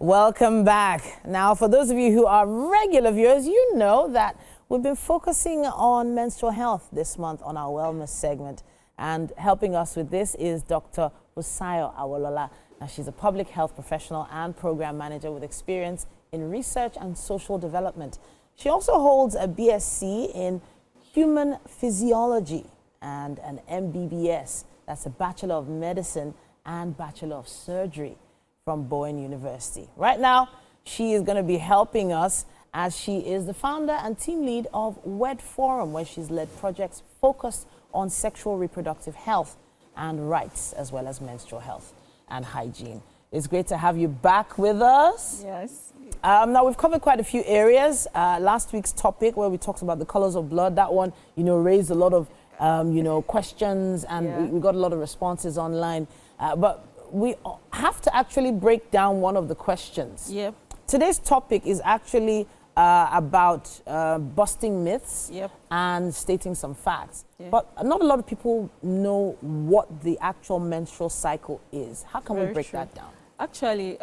Welcome back. Now, for those of you who are regular viewers, you know that we've been focusing on menstrual health this month on our wellness segment. And helping us with this is Dr. Busayo Awolola. Now, she's a public health professional and program manager with experience in research and social development. She also holds a BSc in human physiology and an MBBS, that's a Bachelor of Medicine and Bachelor of Surgery, from Bowen University. Right now, she is going to be helping us as she is the founder and team lead of WED Forum, where she's led projects focused on sexual reproductive health and rights, as well as menstrual health and hygiene. It's great to have you back with us. Yes. Now, we've covered quite a few areas. Last week's topic, where we talked about the colors of blood, that one, raised a lot of, questions, and we got a lot of responses online. But we have to actually break down one of the questions. Yep. Today's topic is actually about busting myths and stating some facts. Yep. But not a lot of people know what the actual menstrual cycle is. How can we break that down? Actually,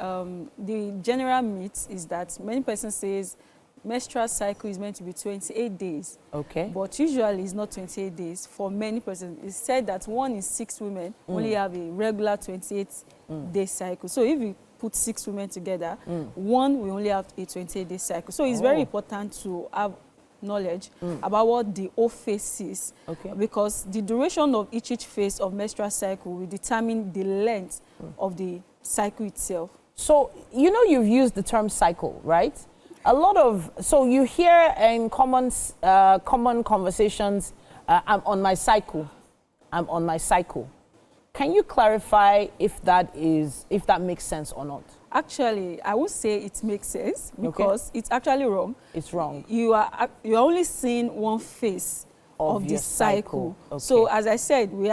the general myth is that many persons says menstrual cycle is meant to be 28 days. Okay. But usually it's not 28 days. For many persons, it's said that 1 in 6 women only have a regular 28-day cycle. So if you put 6 women together, one will only have a 28-day cycle. So it's very important to have knowledge about what the whole phase is. Okay. Because the duration of each phase of menstrual cycle will determine the length of the cycle itself. So, you've used the term cycle, right? So you hear in common conversations, I'm on my cycle. I'm on my cycle. Can you clarify if that makes sense or not? Actually, I would say it makes sense because it's actually wrong. It's wrong. You're only seeing one phase of the cycle. Okay. So as I said, we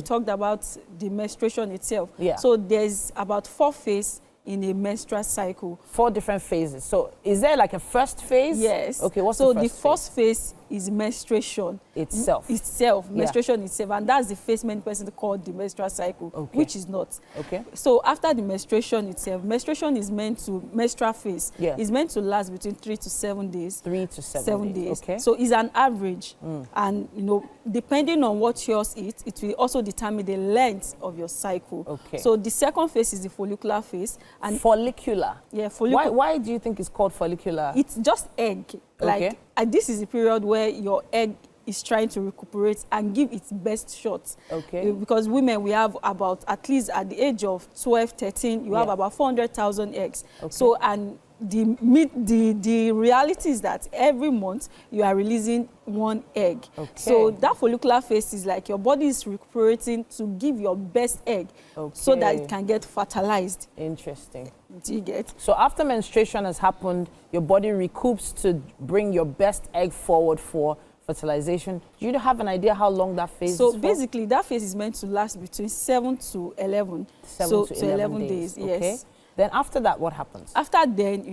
talked about the menstruation itself. Yeah. So there's about 4 phases in a menstrual cycle. 4 different phases. So is there like a first phase? Yes. Okay, what's the first phase? So the first phase is menstruation. Menstruation itself. And that's the phase many persons call the menstrual cycle, which is not. Okay. So after the menstruation itself, menstrual phase is meant to last between 3 to 7 days. 3 to 7 days. Okay. So it's an average. And, depending on what yours is, it will also determine the length of your cycle. Okay. So the second phase is the follicular phase. And follicular? Yeah, follicular. Why do you think it's called follicular? It's just egg. Like, this is the period where your egg is trying to recuperate and give its best shot. Okay. Because women, we have about, at least at the age of 12, 13, you have about 400,000 eggs. Okay. So, and the reality is that every month you are releasing 1 egg. Okay. So that follicular phase is like your body is recuperating to give your best egg so that it can get fertilized. Interesting. Do you get? So after menstruation has happened, your body recoups to bring your best egg forward for fertilization. Do you have an idea how long that phase is for? So basically that phase is meant to last between 7 to 11. 7 to 11 days. Yes. Okay. Then after that, what happens? After then,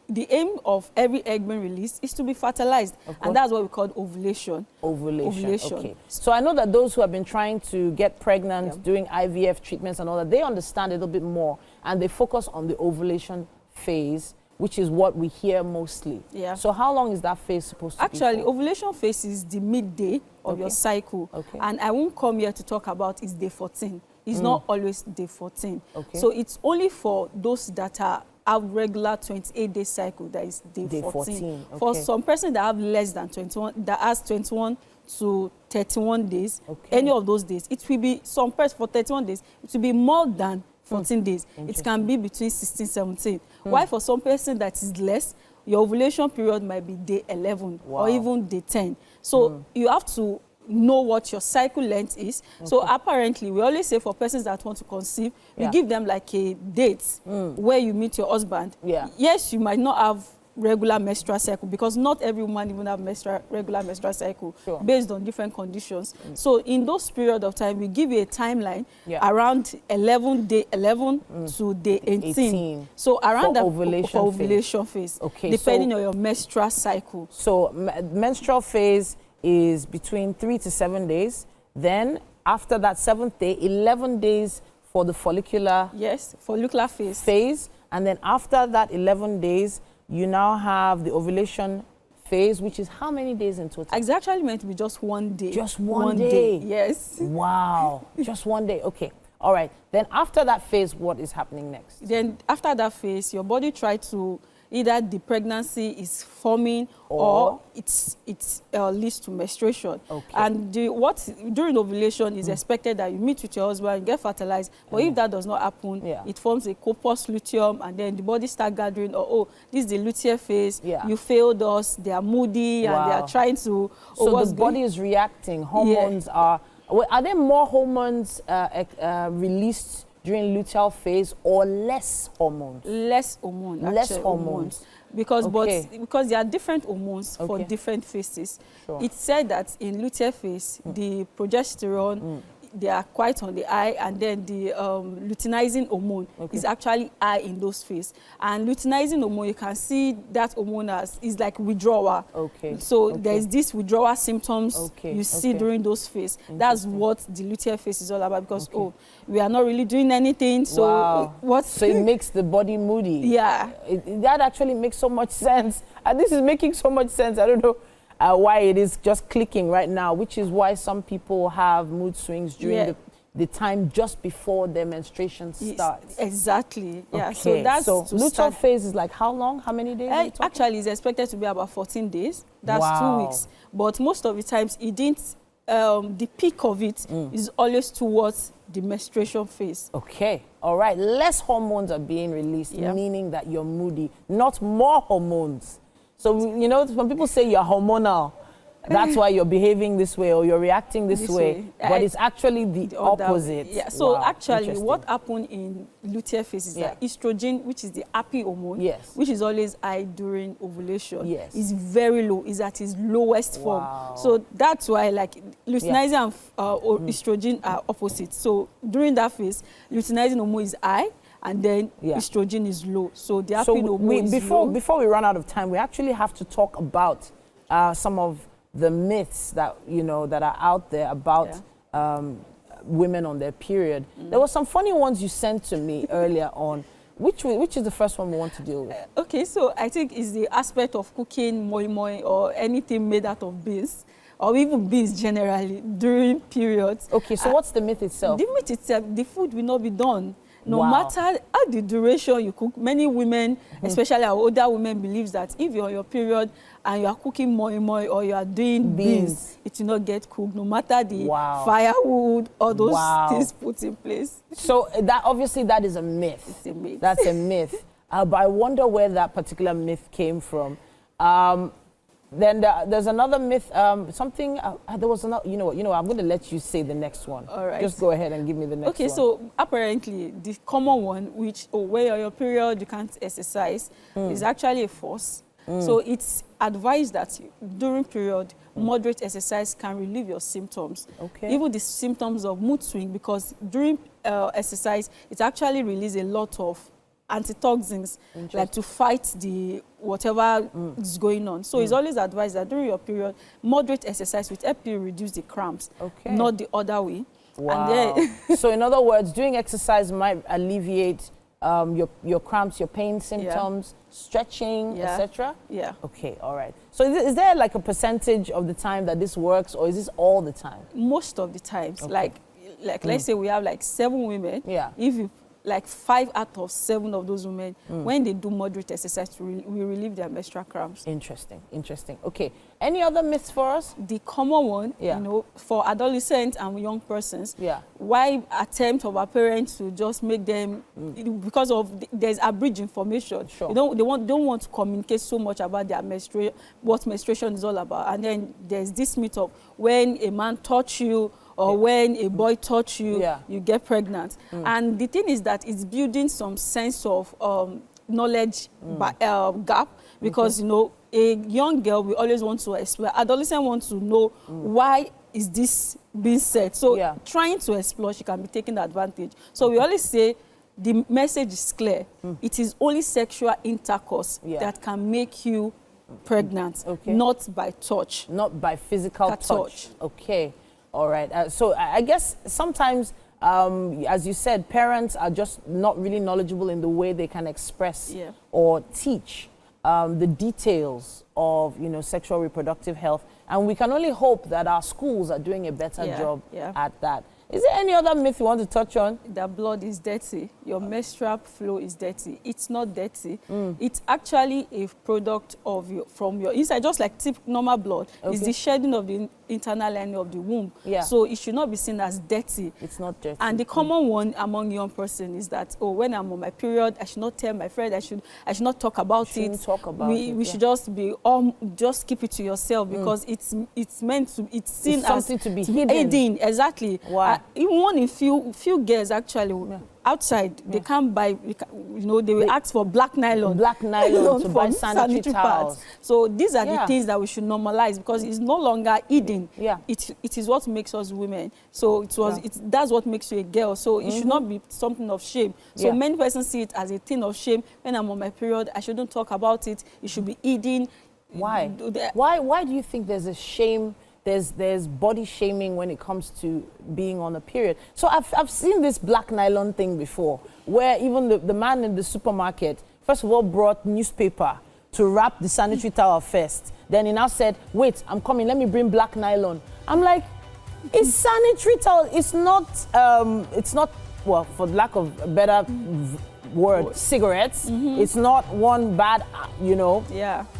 the aim of every egg being released is to be fertilized. And that's what we call ovulation. Ovulation. Okay. So I know that those who have been trying to get pregnant, doing IVF treatments and all that, they understand a little bit more. And they focus on the ovulation phase, which is what we hear mostly. Yeah. So how long is that phase supposed to be for? Actually, ovulation phase is the midday of your cycle. Okay. And I won't come here to talk about is day 14. It's not always day 14. Okay. So it's only for those that have regular 28-day cycle that is day 14. Okay. For some person that have less than 21, that has 21 to 31 days, any of those days, it will be, some person for 31 days, it will be more than 14 days. It can be between 16, 17. While for some person that is less, your ovulation period might be day 11 or even day 10. So you have to know what your cycle length is. So apparently, we always say for persons that want to conceive, we give them like a date where you meet your husband. Yes, you might not have regular menstrual cycle because not every woman even have regular menstrual cycle based on different conditions. So in those period of time, we give you a timeline around day 11 to day 18. So around that ovulation phase, depending on your menstrual cycle. So menstrual phase is between 3 to 7 days. Then after that 7th day, 11 days for the follicular Yes, follicular phase. And then after that 11 days, you now have the ovulation phase, which is how many days in total? It's actually meant to be just 1 day. Just one day? Yes. Wow. Just 1 day. Okay. All right. Then after that phase, what is happening next? Then after that phase, your body tries to either the pregnancy is forming or it leads to menstruation. Okay. And during ovulation is expected that you meet with your husband and get fertilized. But if that does not happen, it forms a corpus luteum, and then the body starts gathering, this is the luteal phase. You failed us. They are moody and they are trying to. So the body is reacting. Hormones are there more hormones released during luteal phase or less hormones? Less hormones. Less hormones. Because there are different hormones for different phases. Sure. It's said that in luteal phase, the progesterone, they are quite on the high, and then the luteinizing hormone is actually high in those phases. And luteinizing hormone, you can see that hormone is like withdrawal. So there's this withdrawal symptoms you see during those phases. That's what the luteal phase is all about, because we are not really doing anything. So so it makes the body moody. Yeah. That actually makes so much sense. And this is making so much sense. I don't know why it is just clicking right now, which is why some people have mood swings during the time just before their menstruation starts. Exactly. Yeah. So that's luteal phase is like how long? How many days? Actually, it's expected to be about 14 days. That's 2 weeks. But most of the times, it didn't. The peak of it is always towards the menstruation phase. Okay. All right. Less hormones are being released, meaning that you're moody, not more hormones. So, you know, when people say you're hormonal, that's why you're behaving this way or you're reacting this way. But it's actually the opposite. Yeah. So actually, what happened in luteal phase is that estrogen, which is the happy hormone, which is always high during ovulation, is very low, is at its lowest form. So that's why, like, luteinizing and estrogen are opposite. So during that phase, luteinizing hormone is high, and then estrogen is low. So the happy hormone is low. Before we run out of time, we actually have to talk about some of the myths that, you know, that are out there about women on their period. There were some funny ones you sent to me earlier on. Which is the first one we want to deal with? Okay, so I think it's the aspect of cooking moi moi or anything made out of beans, or even beans generally during periods. Okay, so what's the myth itself? The myth itself, the food will not be done. No matter how the duration you cook. Many women, especially our older women, believes that if you're on your period and you are cooking moi moi or you are doing beans, it will not get cooked, no matter the firewood or those things put in place. So that obviously that is a myth. It's a myth. That's a myth. But I wonder where that particular myth came from. Then there's another myth. There was another. You know what? I'm going to let you say the next one. All right. Just go ahead and give me the next one. Okay. So apparently, the common one, which when you're on your period you can't exercise, is actually a false. So it's advised that during period, moderate exercise can relieve your symptoms. Okay. Even the symptoms of mood swing, because during exercise, it actually releases a lot of antitoxins, like to fight the whatever is going on. So it's always advised that during your period, moderate exercise will help you reduce the cramps, not the other way. Wow. And then so in other words, doing exercise might alleviate your cramps, your pain symptoms, stretching, etc. Yeah. Okay, all right. So is there like a percentage of the time that this works, or is this all the time? Most of the times. Like let's say we have like 7 women. Yeah. If you like 5 out of 7 of those women, when they do moderate exercise, we relieve their menstrual cramps. Interesting, interesting. Okay, any other myths for us? The common one, you know, for adolescents and young persons, why attempt of our parents to just make them, because of there's abridged information. They don't want to communicate so much about their menstruation, what menstruation is all about. And then there's this myth of when a man touch you, or when a boy touch you, you get pregnant. And the thing is that it's building some sense of knowledge gap, because, you know, a young girl will always want to explore. Adolescent wants to know why is this being said. So trying to explore, she can be taking advantage. So we always say the message is clear. It is only sexual intercourse that can make you pregnant, not by touch. Not by physical touch. Okay. All right. So I guess sometimes As you said, parents are just not really knowledgeable in the way they can express or teach the details of, you know, sexual reproductive health. And we can only hope that our schools are doing a better job at that. Is there any other myth you want to touch on? That blood is dirty. Your menstrual flow is dirty. It's not dirty. It's actually a product of from your inside, just like normal blood. It's the shedding of the internal lining of the womb. So it should not be seen as dirty. It's not dirty. And the common one among young person is that, oh, when I'm on my period, I should not tell my friend. I should not talk about it. Talk about it. We should just be just keep it to yourself, because it's meant to. It's seen something as to be hidden. Exactly. Wow. Even one in few girls actually outside, they can't buy, you know, they will ask for black nylon. Black nylon to buy sanitary towels. Pads. So these are the things that we should normalize, because it's no longer hidden. It is what makes us women. So that's what makes you a girl. So it should not be something of shame. So many persons see it as a thing of shame. When I'm on my period, I shouldn't talk about it. It should be hidden. Why? Why do you think there's a shame? There's body shaming when it comes to being on a period. So I've seen this black nylon thing before, where even the man in the supermarket, first of all, brought newspaper to wrap the sanitary towel first. Then he now said, wait, I'm coming, let me bring black nylon. I'm like, it's sanitary towel. It's not, well, for lack of a better word, cigarettes. It's not one bad, you know.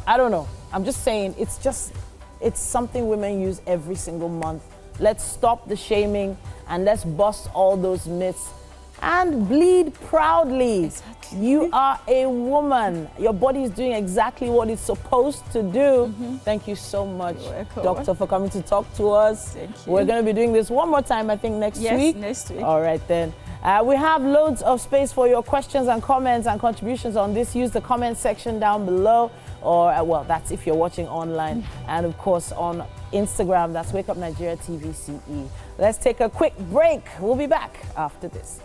I don't know. I'm just saying, it's something women use every single month. Let's stop the shaming and let's bust all those myths and bleed proudly. Exactly. You are a woman. Your body is doing exactly what it's supposed to do. Thank you so much, Doctor, for coming to talk to us. Thank you. We're going to be doing this one more time, I think, next week. Yes, next week. All right, then. We have loads of space for your questions and comments and contributions on this. Use the comment section down below, or well, that's if you're watching online, and of course on Instagram, that's Wake Up Nigeria TVCE. Let's take a quick break. We'll be back after this.